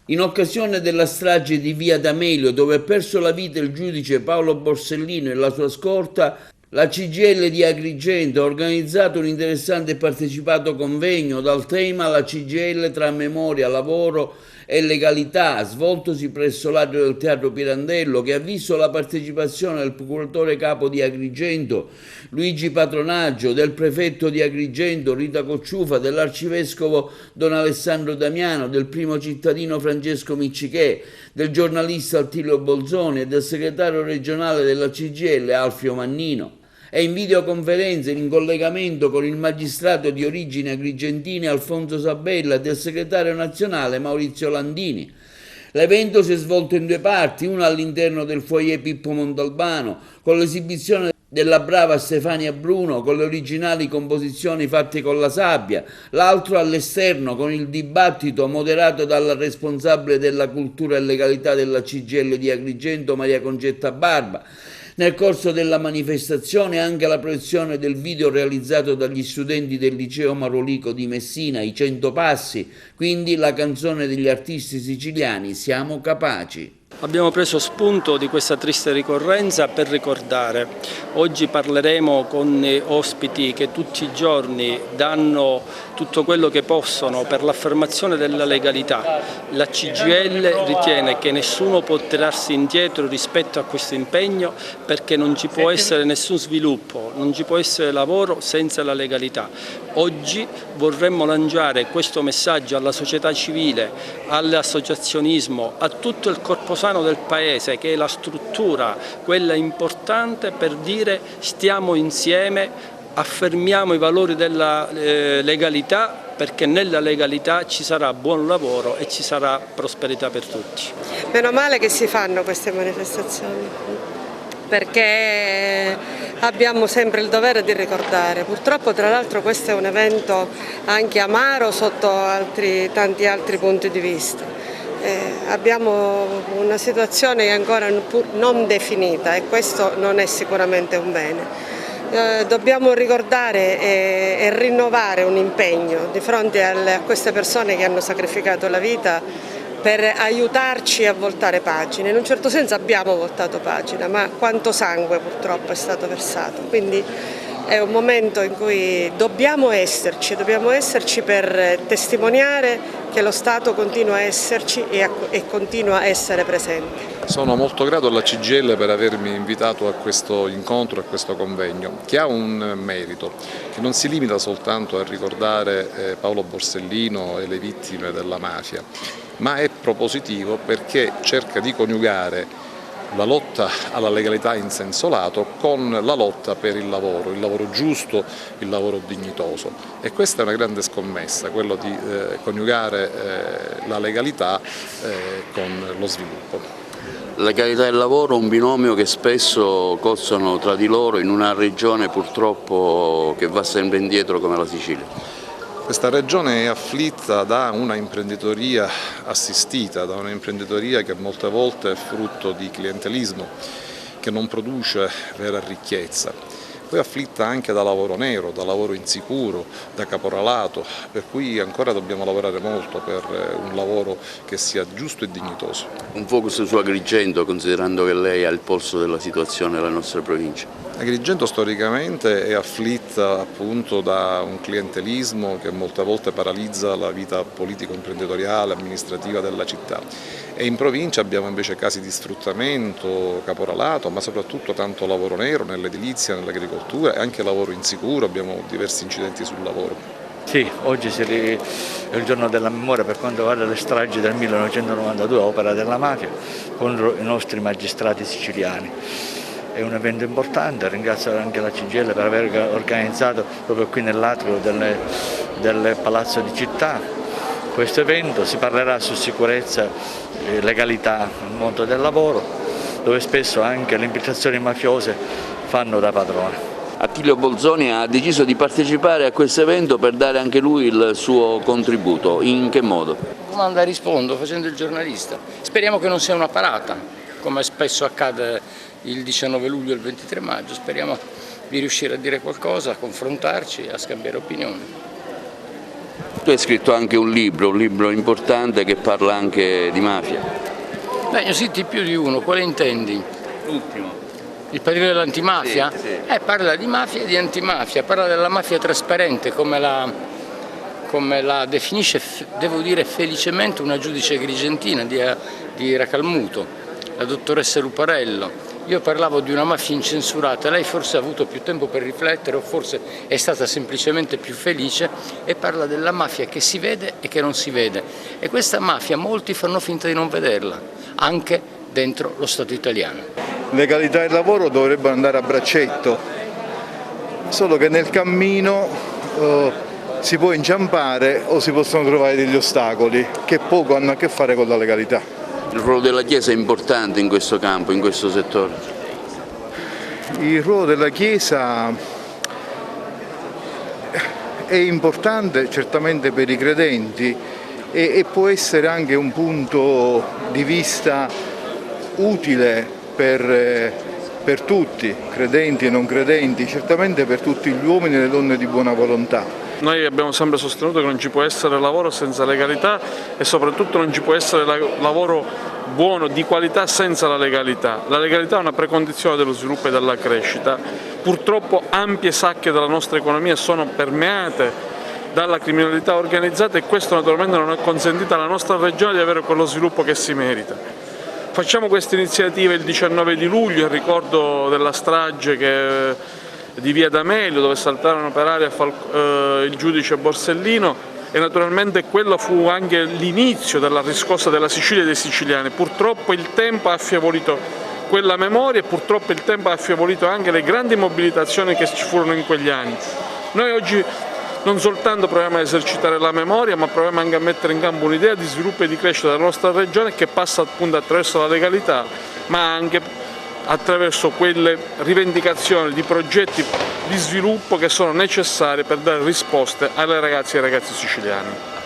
In occasione della strage di Via D'Amelio, dove ha perso la vita il giudice Paolo Borsellino e la sua scorta, la CGIL di Agrigento ha organizzato un interessante e partecipato convegno dal tema La CGIL tra memoria, lavoro e legalità, svoltosi presso l'atrio del Teatro Pirandello, che ha visto la partecipazione del procuratore capo di Agrigento Luigi Patronaggio, del prefetto di Agrigento Rita Cocciufa, dell'arcivescovo Don Alessandro Damiano, del primo cittadino Francesco Miccichè, del giornalista Attilio Bolzoni e del segretario regionale della CGIL Alfio Mannino. È in videoconferenza in collegamento con il magistrato di origine agrigentine Alfonso Sabella e del segretario nazionale Maurizio Landini. L'evento si è svolto in due parti, una all'interno del foyer Pippo Montalbano, con l'esibizione della brava Stefania Bruno con le originali composizioni fatte con la sabbia, l'altro all'esterno con il dibattito moderato dalla responsabile della cultura e legalità della CGIL di Agrigento Maria Concetta Barba. Nel corso della manifestazione anche la proiezione del video realizzato dagli studenti del liceo Marolico di Messina, I 100 Passi, quindi la canzone degli artisti siciliani Siamo Capaci. Abbiamo preso spunto di questa triste ricorrenza per ricordare. Oggi parleremo con ospiti che tutti i giorni danno tutto quello che possono per l'affermazione della legalità. La CGIL ritiene che nessuno può tirarsi indietro rispetto a questo impegno perché non ci può essere nessun sviluppo, non ci può essere lavoro senza la legalità. Oggi vorremmo lanciare questo messaggio alla società civile, all'associazionismo, a tutto il corpo sano del Paese, che è la struttura, quella importante per dire stiamo insieme, affermiamo i valori della legalità, perché nella legalità ci sarà buon lavoro e ci sarà prosperità per tutti. Meno male che si fanno queste manifestazioni, perché abbiamo sempre il dovere di ricordare. Purtroppo tra l'altro questo è un evento anche amaro sotto tanti altri punti di vista. Abbiamo una situazione ancora non definita e questo non è sicuramente un bene. Dobbiamo ricordare e rinnovare un impegno di fronte a queste persone che hanno sacrificato la vita per aiutarci a voltare pagina. In un certo senso abbiamo voltato pagina, ma quanto sangue purtroppo è stato versato. Quindi è un momento in cui dobbiamo esserci per testimoniare che lo Stato continua a esserci e continua a essere presente. Sono molto grato alla CGIL per avermi invitato a questo incontro, a questo convegno, che ha un merito, che non si limita soltanto a ricordare Paolo Borsellino e le vittime della mafia, ma è propositivo perché cerca di coniugare la lotta alla legalità in senso lato con la lotta per il lavoro giusto, il lavoro dignitoso. E questa è una grande scommessa, quello di coniugare la legalità con lo sviluppo. Legalità e lavoro è un binomio che spesso cozzano tra di loro in una regione purtroppo che va sempre indietro come la Sicilia. Questa regione è afflitta da una imprenditoria assistita, da una imprenditoria che molte volte è frutto di clientelismo, che non produce vera ricchezza. Poi è afflitta anche da lavoro nero, da lavoro insicuro, da caporalato, per cui ancora dobbiamo lavorare molto per un lavoro che sia giusto e dignitoso. Un focus su Agrigento, considerando che lei ha il polso della situazione della nostra provincia. Agrigento storicamente è afflitta appunto da un clientelismo che molte volte paralizza la vita politico-imprenditoriale, amministrativa della città, e in provincia abbiamo invece casi di sfruttamento, caporalato, ma soprattutto tanto lavoro nero nell'edilizia, nell'agricoltura e anche lavoro insicuro, abbiamo diversi incidenti sul lavoro. Sì, oggi è il giorno della memoria per quanto riguarda le stragi del 1992, opera della mafia, contro i nostri magistrati siciliani. È un evento importante, ringrazio anche la CGIL per aver organizzato proprio qui nell'atrio del Palazzo di Città questo evento. Si parlerà su sicurezza e legalità nel mondo del lavoro, dove spesso anche le infiltrazioni mafiose fanno da padrone. Attilio Bolzoni ha deciso di partecipare a questo evento per dare anche lui il suo contributo. In che modo? Domanda e rispondo facendo il giornalista. Speriamo che non sia una parata, come spesso accade il 19 luglio e il 23 maggio. Speriamo di riuscire a dire qualcosa, a confrontarci, a scambiare opinioni. Tu hai scritto anche un libro importante che parla anche di mafia. Beh, ne ho scritti più di uno, quale intendi? L'ultimo. Il padrino dell'antimafia? Sì, sì. Parla di mafia e di antimafia, parla della mafia trasparente come la definisce, devo dire felicemente, una giudice agrigentina di Racalmuto, la dottoressa Luparello. Io parlavo di una mafia incensurata, lei forse ha avuto più tempo per riflettere o forse è stata semplicemente più felice e parla della mafia che si vede e che non si vede. E questa mafia molti fanno finta di non vederla, anche dentro lo Stato italiano. Legalità e lavoro dovrebbero andare a braccetto, solo che nel cammino si può inciampare o si possono trovare degli ostacoli che poco hanno a che fare con la legalità. Il ruolo della Chiesa è importante in questo campo, in questo settore? Il ruolo della Chiesa è importante certamente per i credenti e può essere anche un punto di vista utile per tutti, credenti e non credenti, certamente per tutti gli uomini e le donne di buona volontà. Noi abbiamo sempre sostenuto che non ci può essere lavoro senza legalità e soprattutto non ci può essere lavoro buono, di qualità, senza la legalità. La legalità è una precondizione dello sviluppo e della crescita. Purtroppo ampie sacche della nostra economia sono permeate dalla criminalità organizzata e questo naturalmente non ha consentito alla nostra regione di avere quello sviluppo che si merita. Facciamo questa iniziativa il 19 di luglio, in ricordo della strage di Via D'Amelio, dove saltarono per aria il giudice Borsellino, e naturalmente quello fu anche l'inizio della riscossa della Sicilia e dei siciliani. Purtroppo il tempo ha affievolito quella memoria e purtroppo il tempo ha affievolito anche le grandi mobilitazioni che ci furono in quegli anni. Noi oggi non soltanto proviamo a esercitare la memoria, ma proviamo anche a mettere in campo un'idea di sviluppo e di crescita della nostra regione che passa appunto attraverso la legalità, ma anche attraverso quelle rivendicazioni di progetti di sviluppo che sono necessari per dare risposte alle ragazze e ai ragazzi siciliani.